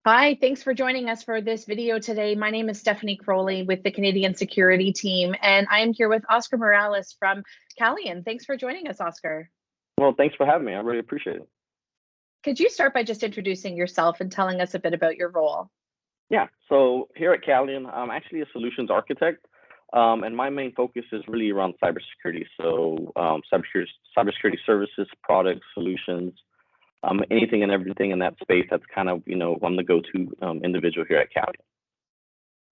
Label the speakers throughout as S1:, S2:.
S1: Hi, thanks for joining us for this video today. My name is Stephanie Crowley with the Canadian Security Team, and I am here with Oscar Morales from Calian. Thanks for joining us, Oscar.
S2: Well, thanks for having me. I really appreciate it.
S1: Could you start by just introducing yourself and telling us a bit about your role?
S2: Yeah, so here at Calian, I'm actually a solutions architect, and my main focus is really around cybersecurity. So cybersecurity services, products, solutions, anything and everything in that space. That's kind of I'm the go-to individual here at Calian.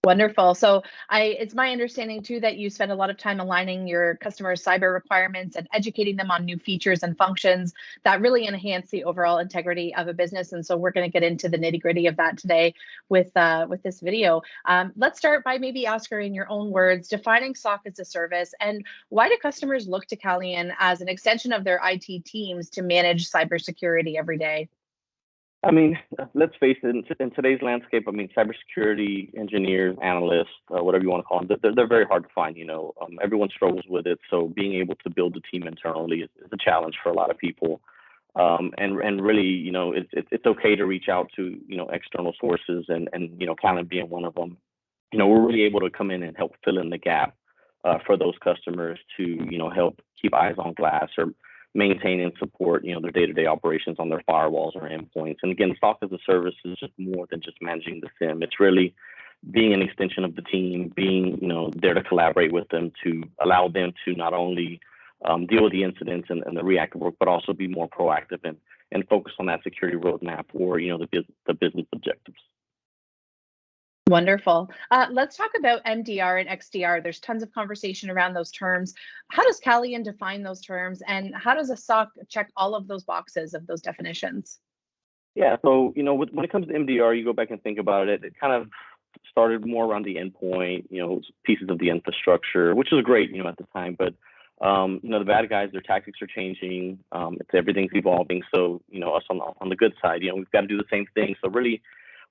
S1: Wonderful. So it's my understanding too that you spend a lot of time aligning your customers' cyber requirements and educating them on new features and functions that really enhance the overall integrity of a business. And so we're going to get into the nitty-gritty of that today with this video. Let's start by maybe Oscar, in your own words, defining SOC as a service, and why do customers look to Calian as an extension of their IT teams to manage cybersecurity every day?
S2: I mean, let's face it, in today's landscape, I mean, cybersecurity engineers, analysts, whatever you want to call them, they're very hard to find. Everyone struggles with it. So being able to build a team internally is a challenge for a lot of people. And really, it's okay to reach out to, external sources and kind of being one of them. We're really able to come in and help fill in the gap for those customers to, help keep eyes on glass or maintain and support, their day-to-day operations on their firewalls or endpoints. And again, SOC as a service is just more than just managing the SIM. It's really being an extension of the team, being, there to collaborate with them to allow them to not only deal with the incidents and the reactive work, but also be more proactive and focus on that security roadmap or, the business objectives.
S1: Wonderful. Let's talk about MDR and XDR. There's tons of conversation around those terms. How does Calian define those terms, and how does a SOC check all of those boxes of those definitions?
S2: Yeah, so when it comes to MDR, you go back and think about it. It kind of started more around the endpoint, pieces of the infrastructure, which was great, at the time. But the bad guys, their tactics are changing. Everything's evolving. So us on the good side, we've got to do the same thing. So really,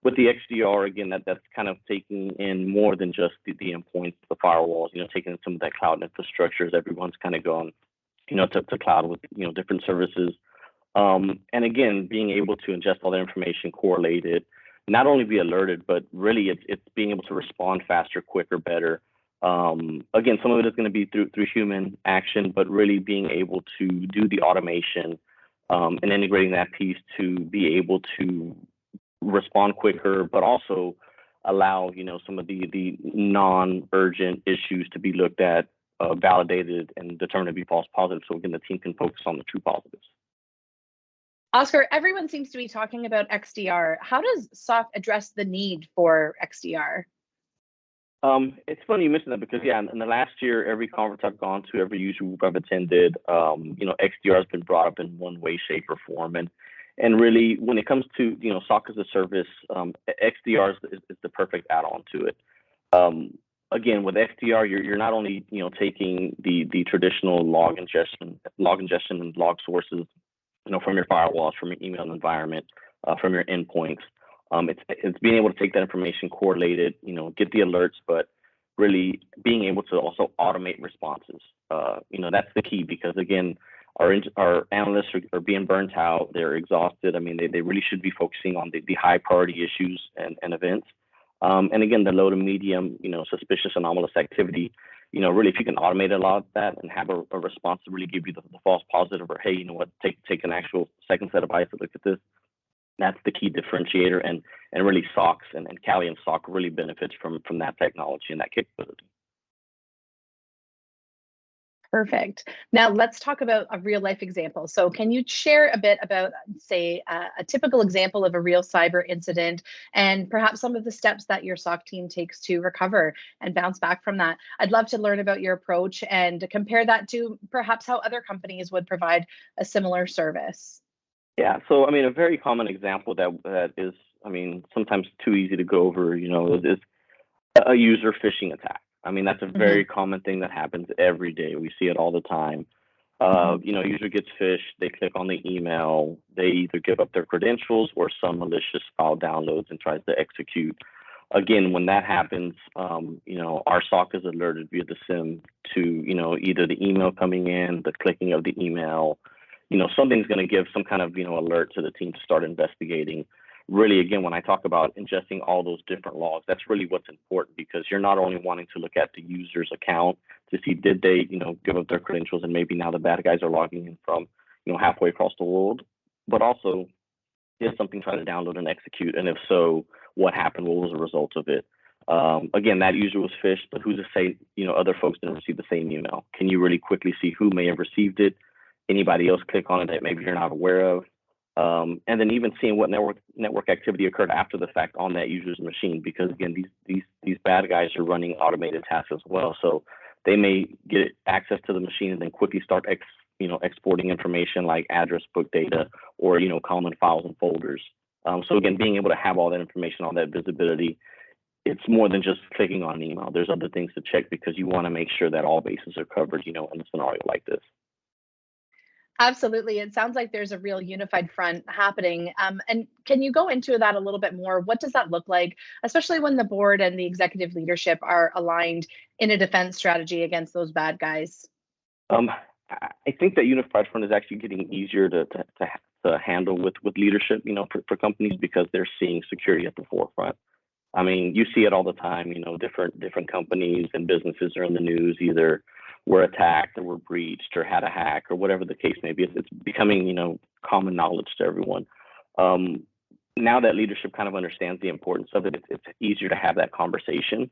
S2: with the XDR, again, that's kind of taking in more than just the endpoints, the firewalls. Taking in some of that cloud infrastructure as everyone's kind of gone, to cloud with different services. And again, being able to ingest all that information, correlate it, not only be alerted, but really it's being able to respond faster, quicker, better. Again, some of it is going to be through human action, but really being able to do the automation and integrating that piece to be able to respond quicker, but also allow some of the non-urgent issues to be looked at, validated, and determined to be false positives. So again, the team can focus on the true positives.
S1: Oscar, everyone seems to be talking about XDR. How does SOC address the need for XDR?
S2: It's funny you mentioned that because in the last year, every conference I've gone to, every user group I've attended, XDR has been brought up in one way, shape, or form. And really, when it comes to SOC as a service, XDR is the perfect add-on to it. Again, with XDR, you're not only taking the traditional log ingestion and log sources, from your firewalls, from your email environment, from your endpoints. It's being able to take that information, correlate it, get the alerts, but really being able to also automate responses. That's the key because again, our analysts are being burnt out. They're exhausted. I mean, they really should be focusing on the high priority issues and events. And again, the low to medium, suspicious anomalous activity, really if you can automate a lot of that and have a response to really give you the false positive or, hey, you know what, take an actual second set of eyes to look at this. That's the key differentiator. And really SOCs and Calian SOC really benefits from that technology and that capability.
S1: Perfect. Now let's talk about a real life example. So can you share a bit about, say, a typical example of a real cyber incident and perhaps some of the steps that your SOC team takes to recover and bounce back from that? I'd love to learn about your approach and compare that to perhaps how other companies would provide a similar service.
S2: Yeah, so I mean, a very common example that is, I mean, sometimes too easy to go over, is a user phishing attack. I mean, that's a very common thing that happens every day. We see it all the time. User gets phished, they click on the email, they either give up their credentials or some malicious file downloads and tries to execute. Again, when that happens, our SOC is alerted via the SIM to, either the email coming in, the clicking of the email, something's going to give some kind of, alert to the team to start investigating. really, again, when I talk about ingesting all those different logs, that's really what's important, because you're not only wanting to look at the user's account to see did they, give up their credentials, and maybe now the bad guys are logging in from, halfway across the world, but also did something try to download and execute, and if so, what happened? What was the result of it? Again, that user was phished, but who's to say, other folks didn't receive the same email? Can you really quickly see who may have received it? Anybody else click on it that maybe you're not aware of? And then even seeing what network activity occurred after the fact on that user's machine, because again, these bad guys are running automated tasks as well. So they may get access to the machine and then quickly start exporting information like address book data, or common files and folders. So again, being able to have all that information, all that visibility, it's more than just clicking on an email. There's other things to check, because you want to make sure that all bases are covered, in a scenario like this.
S1: Absolutely. It sounds like there's a real unified front happening. And can you go into that a little bit more? What does that look like, especially when the board and the executive leadership are aligned in a defense strategy against those bad guys?
S2: I think that unified front is actually getting easier to handle with leadership, for companies, because they're seeing security at the forefront. I mean, you see it all the time, different companies and businesses are in the news, either were attacked or were breached or had a hack or whatever the case may be. It's becoming, common knowledge to everyone. Now that leadership kind of understands the importance of it, it's easier to have that conversation.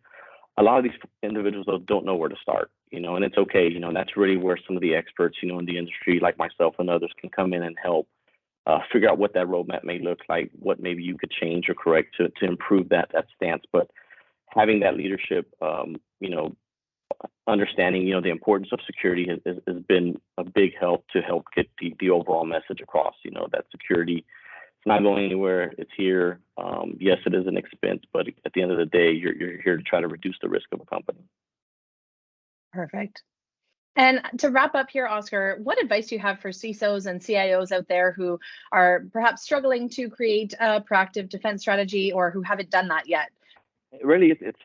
S2: A lot of these individuals, though, don't know where to start, and it's okay. That's really where some of the experts, in the industry, like myself and others, can come in and help figure out what that roadmap may look like, what maybe you could change or correct to improve that stance. But having that leadership, understanding, the importance of security has been a big help to help get the overall message across, that security, it's not going anywhere. It's here. Yes, it is an expense, but at the end of the day, you're here to try to reduce the risk of a company.
S1: Perfect. And to wrap up here, Oscar, what advice do you have for CISOs and CIOs out there who are perhaps struggling to create a proactive defense strategy, or who haven't done that yet?
S2: Really, it's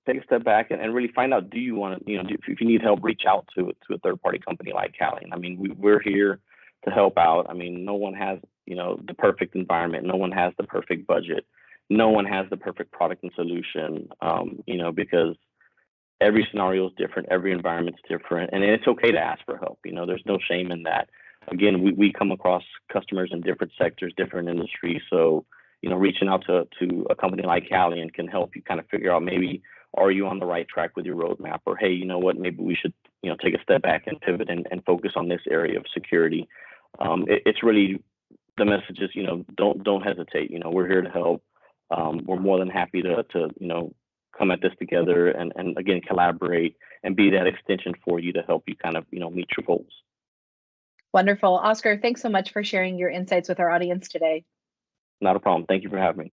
S2: take a step back and really find out, do you want to, if you need help, reach out to a third party company like Calian. I mean, we're here to help out. I mean, no one has, the perfect environment. No one has the perfect budget. No one has the perfect product and solution, because every scenario is different. Every environment's different. And it's okay to ask for help. There's no shame in that. Again, we come across customers in different sectors, different industries. So, reaching out to a company like Calian can help you kind of figure out, maybe, are you on the right track with your roadmap? Or, hey, you know what, maybe we should, take a step back and pivot and focus on this area of security. It's really, the message is, don't hesitate. We're here to help. We're more than happy to come at this together and again, collaborate and be that extension for you to help you kind of, meet your goals.
S1: Wonderful. Oscar, thanks so much for sharing your insights with our audience today.
S2: Not a problem. Thank you for having me.